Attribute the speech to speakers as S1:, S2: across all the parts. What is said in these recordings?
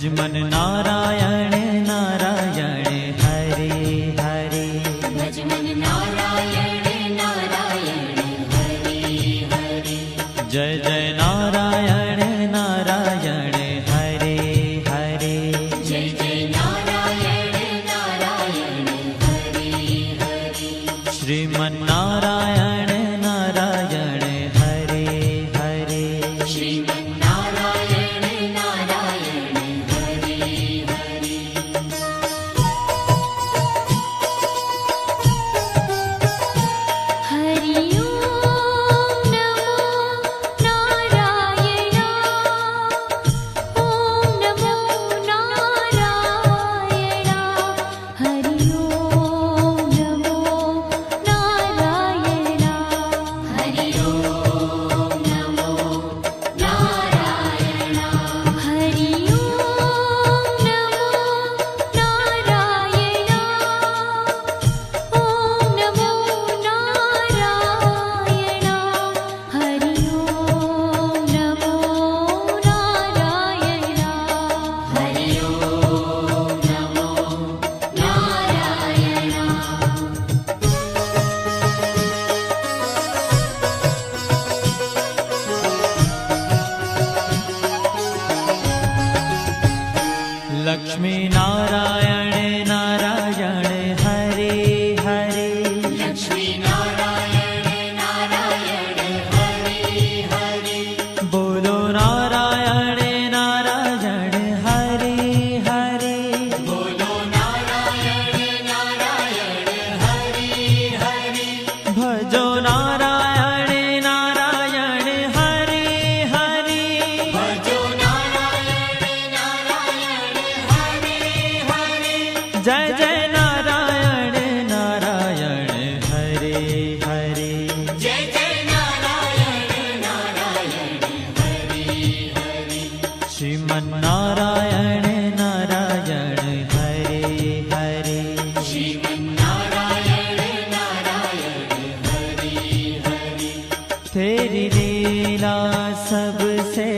S1: भज मन नारायण नारायण हरे हरे।
S2: भज मन नारायण नारायण हरे हरे।
S1: जय जय नारायण नारायण हरे हरे।
S2: जय जय नारायण नारायण हरे हरे।
S1: श्रीमन नारायण नारायण हरे हरे।
S2: श्रीमन नारायण नारायण हरे हरे। हरि ओम नमो नारायण। ओम नमो नारायण। हरि ओम नमो नारायण। हरि ओम नमो नारायण। हरि ओम नमो नारायण। ओम नमो नारायण। हरि ओम नमो नारायण। हरि ओम नमो नारायण।
S1: लक्ष्मी नारायण नारायण हरे हरे।
S2: लक्ष्मी नारायण नारायण हरे हरे।
S1: बोलो नारायण नारायण हरे हरे।
S2: बोलो नारायण नारायण हरे हरे।
S1: भजो नारायण नारायण हरे हरे।
S2: भजो नारायण नारायण हरे हरे।
S1: जय जय नारायण नारायण हरे हरे।
S2: जय जय नारायण नारायण हरे हरे।
S1: श्रीमन नारायण नारायण हरे हरे।
S2: श्रीमन नारायण नारायण हरे हरे।
S1: तेरी लीला सबसे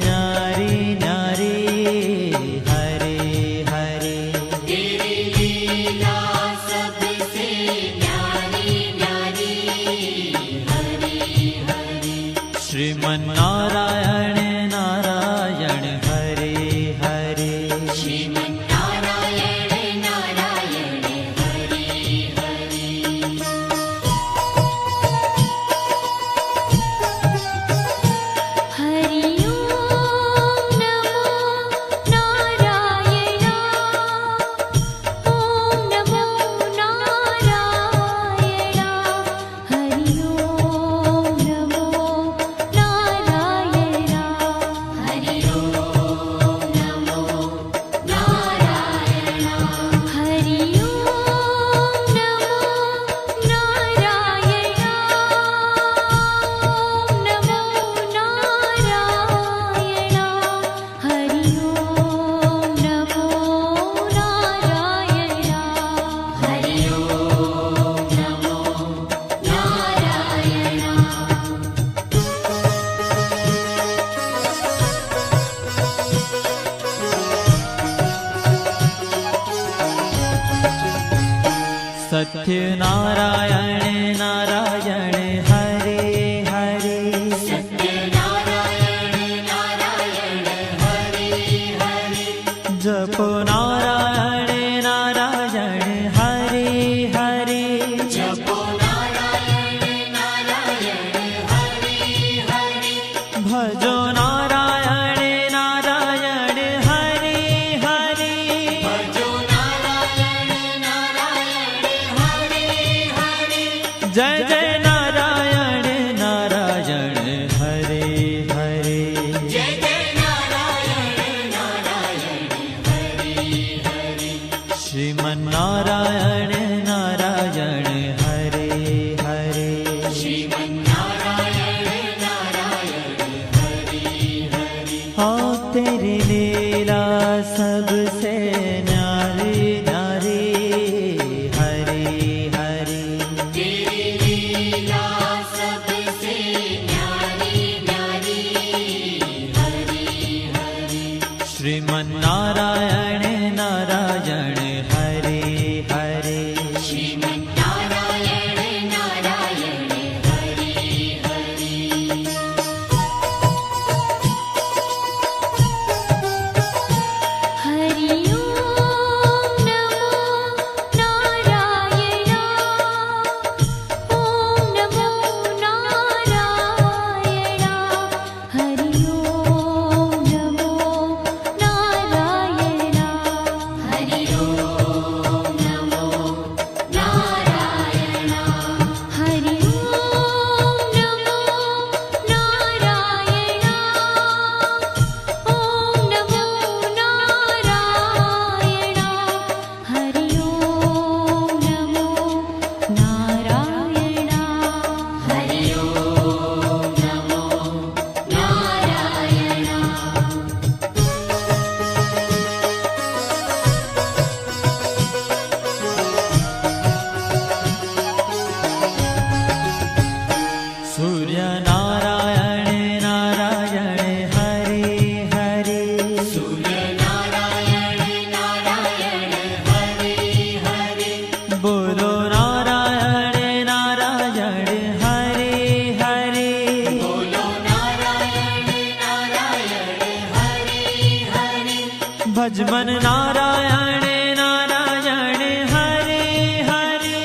S1: न्यारी न्यारी हरे हरे।
S2: तेरी लीला सबसे न्यारी न्यारी हरे हरे।
S1: श्रीमन नारायण नारायण हरे हरे।
S2: श्रीमन नारायण नारायण हरे हरे। हरि ओम नमो नारायण। ओम नमो नारायण। हरि ओम नमो नारायण। हरि ओम नमो नारायण। हरि ओम नमो नारायण। ओम नमो नारायण। हरि ओम नमो नारायण। हरि ओम नमो
S1: सत्य नारायण नारायण हरे हरे।
S2: सत्य नारायण नारायण हरे हरे।
S1: जपो नारायण नारायण हरे हरे।
S2: जपो नारायण नारायण हरे हरे।
S1: भजो नारायण नारायण हरे हरे।
S2: भजो नारायण नारायण हरे हरे।
S1: जय जय नारायण नारायण हरे हरे।
S2: जय जय नारायण नारायण हरे हरे।
S1: श्रीमन नारायण नारायण हरे हरे।
S2: श्रीमन नारायण नारायण हरे हरे।
S1: हाँ तेरी लीला सबसे न्यारी न्यारी हरे हरे।
S2: तेरी लीला सबसे न्यारी न्यारी हरे हरे।
S1: श्री श्रीमन्नारायण नारायण हरे हरे
S2: श्रीमन्नारायण नारायण हरि हरि
S3: हरि ओम नमो नारायण ओम नमो नारायण हरि ओम नमो नारायण
S2: हरि ओम नमो नारायण
S3: हरि ओम नमो नारायण ओम नमो नारायण हरि ओम नमो नारायण
S2: हरि ओम नमो नारायण
S1: सूर्य नारायण नारायण हरे हरे
S2: सूर्य नारायण नारायण हरि हरि
S1: बोलो नारायण नारायण हरे हरे
S2: बोलो नारायण नारायण हरि हरि
S1: भजमन नारायण नारायण हरे हरे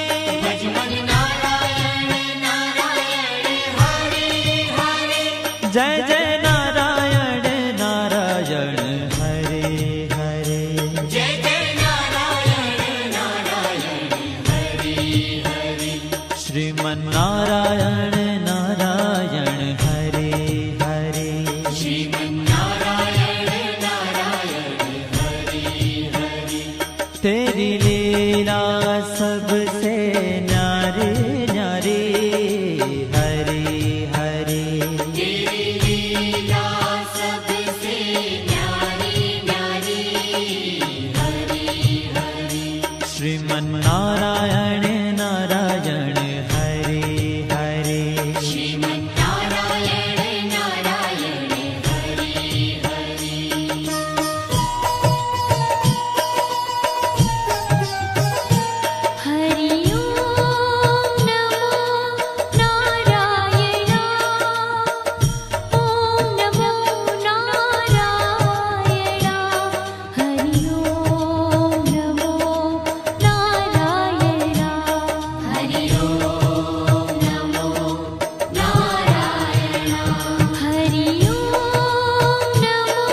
S2: भजमन नारायण नारायण हरि हरि
S1: जय जय नारायण नारायण हरे हरे
S2: जय जय नारायण नारायण हरि हरि
S1: श्रीमन्नारायण नारायण हरे हरे
S2: श्रीमन्नारायण नारायण हरि हरि
S1: तेरी लीला सबसे न्यारी न्यारी हरे हरे
S2: तेरी लीला सबसे न्यारी न्यारी हरि हरि
S1: श्रीमन्नारायण नारायण हरे हरे
S2: श्रीमन्नारायण नारायण हरि हरि
S3: हरि ओम नमो नारायण ओम नमो नारायण हरि ओम नमो नारायण
S2: हरि ओम नमो नारायण
S3: हरि ओम नमो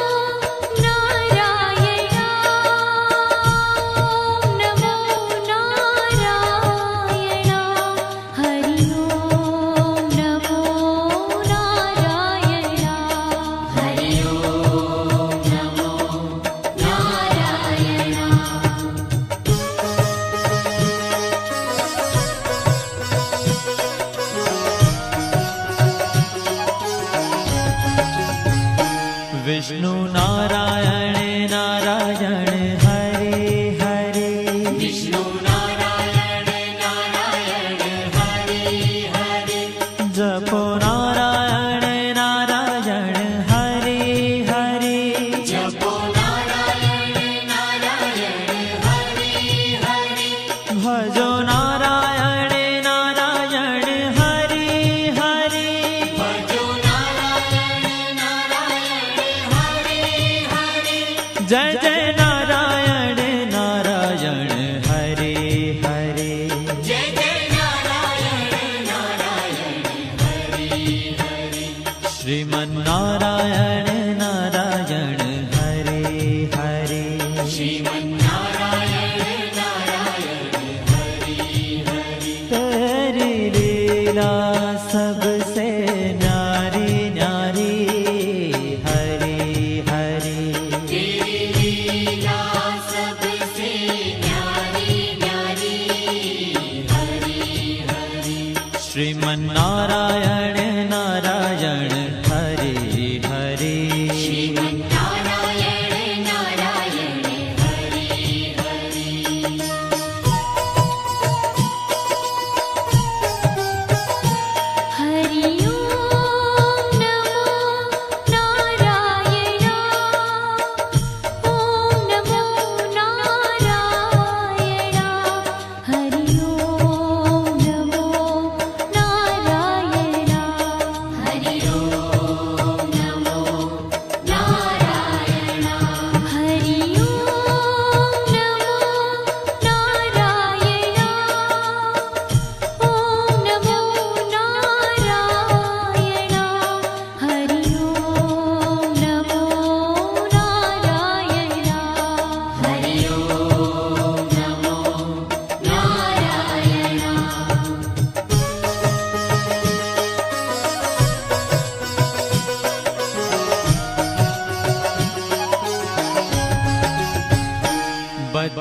S3: नारायण ओम नमो नारायण हरि ओम नमो नारायण
S2: हरि ओम नमो नारायण
S1: विष्णु नारायण नारायण हरे हरे
S2: विष्णु नारायण नारायण हरि हरि
S1: जपो नारायण नारायण हरे हरे
S2: जपो नारायण नारायण हरि हरि
S1: भजो नारायण नारायण हरे हरे
S2: भजो नारायण नारायण हरि हरि
S1: जय जय नारायण नारायण हरे हरे
S2: जय जय नारायण नारायण हरि हरि
S1: श्रीमन्नारायण नारायण हरे हरे
S2: श्रीमन्नारायण नारायण हरि हरि
S1: तेरी लीला सबसे न्यारी न्यारी हरे हरे
S2: तेरी लीला सबसे न्यारी न्यारी हरि हरि
S1: श्रीमन्नारायण नारायण हरे हरे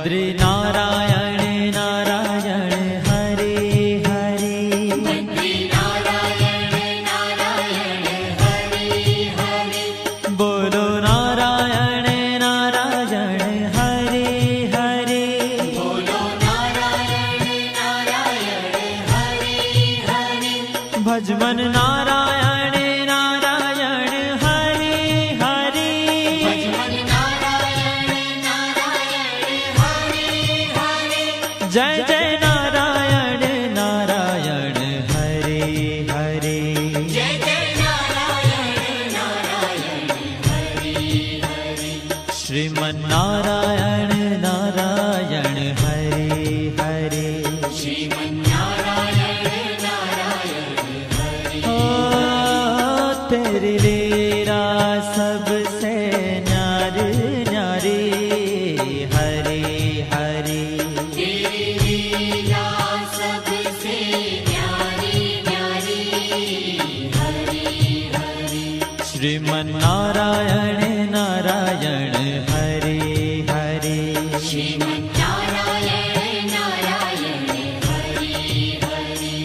S1: बद्री नारायण नारायण हरे हरे
S2: बद्री नारायण नारायण हरे हरे
S1: बोलो नारायण नारायण हरे हरे
S2: बोलो नारायण नारायण हरे हरे
S1: भजमन नारायण नारायण हरे हरे
S2: भजमन नारायण नारायण हरे हरे
S1: जय जय नारायण नारायण हरे हरे
S2: जय जय नारायण नारायण हरे हरे
S1: श्रीमन नारायण नारायण हरे हरे
S2: श्रीमन्नारायण नारायण हरे
S1: ओ तेरी लीला सबसे न्यारी न्यारी हरे हरे
S2: तेरी लीला सबसे न्यारी न्यारी हरे हरे
S1: श्रीमन नारायण नारायण हरे हरे
S2: श्रीमन्नारायण नारायण हरे हरे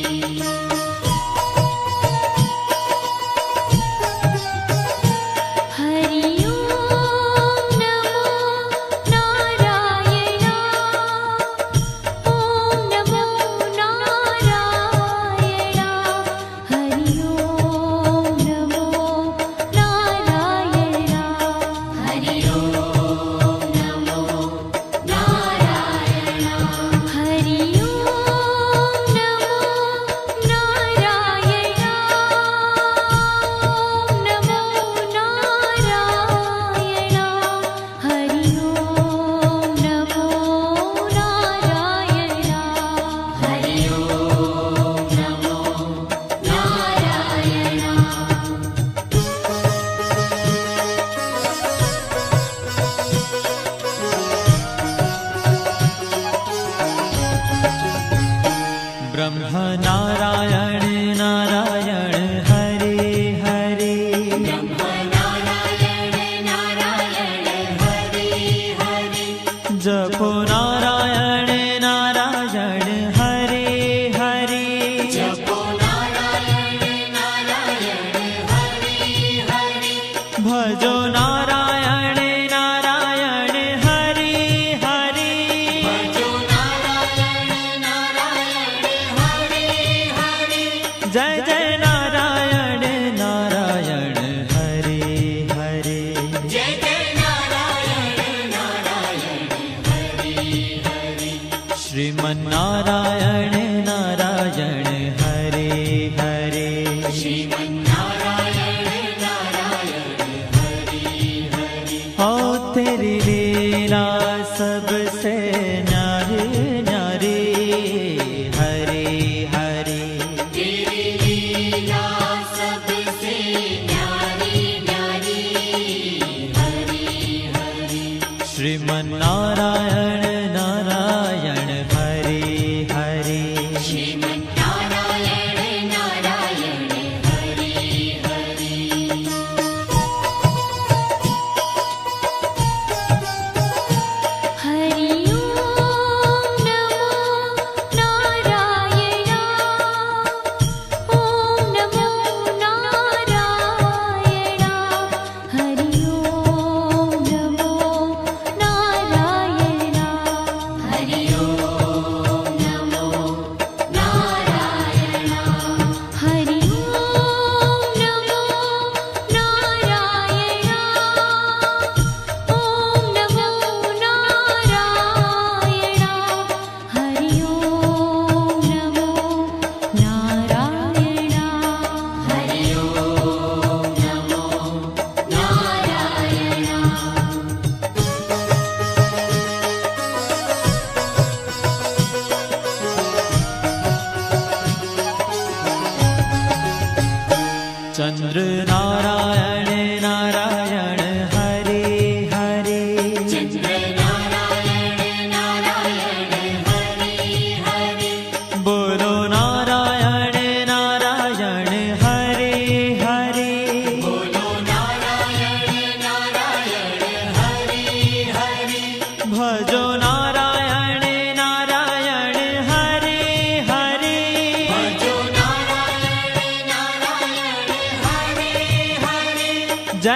S3: हरि ओम नमो नारायण ओम नमो नारायण हरि ओम नमो नारायण हरि ओम नमो नारायण हरि ओम नमो नारायण ओम नमो नारायण हरि ओम नमो नारायण हरि ओम नमो नारायण
S1: ब्रह्म नारायण नारायण हरे हरे
S2: नारायण नारायण हरे हरे
S1: जपो नारायण नारायण हरे हरे
S2: जपो नारायण नारायण हरे हरे
S1: भजो नारायण नारायण हरे हरे
S2: भजो नारायण नारायण हरे हरे
S1: जय जय नारायण नारायण हरे हरे
S2: जय जय नारायण नारायण हरे हरे
S1: श्रीमन नारायण नारायण हरे हरे
S2: श्रीमन्नारायण नारायण हरे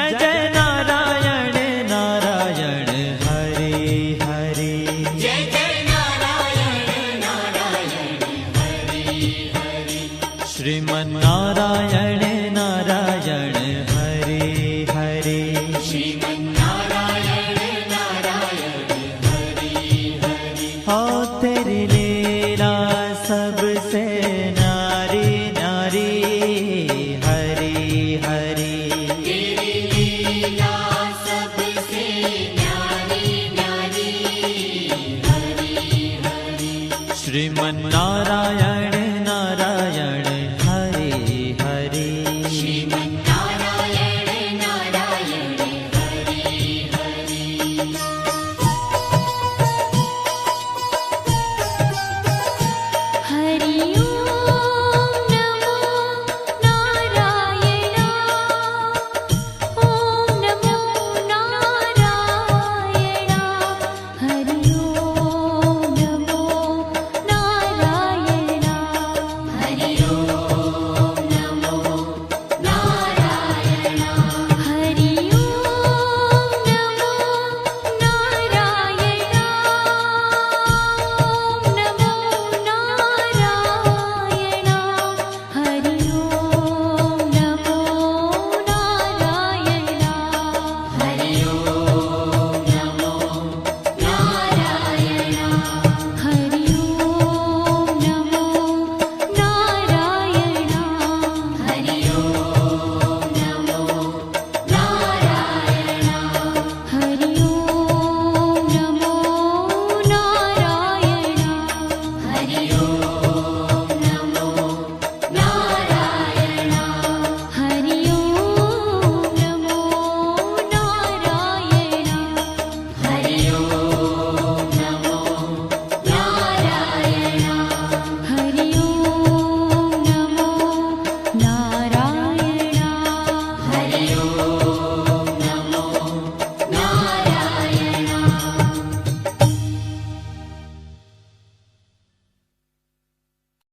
S1: जय जय नारायण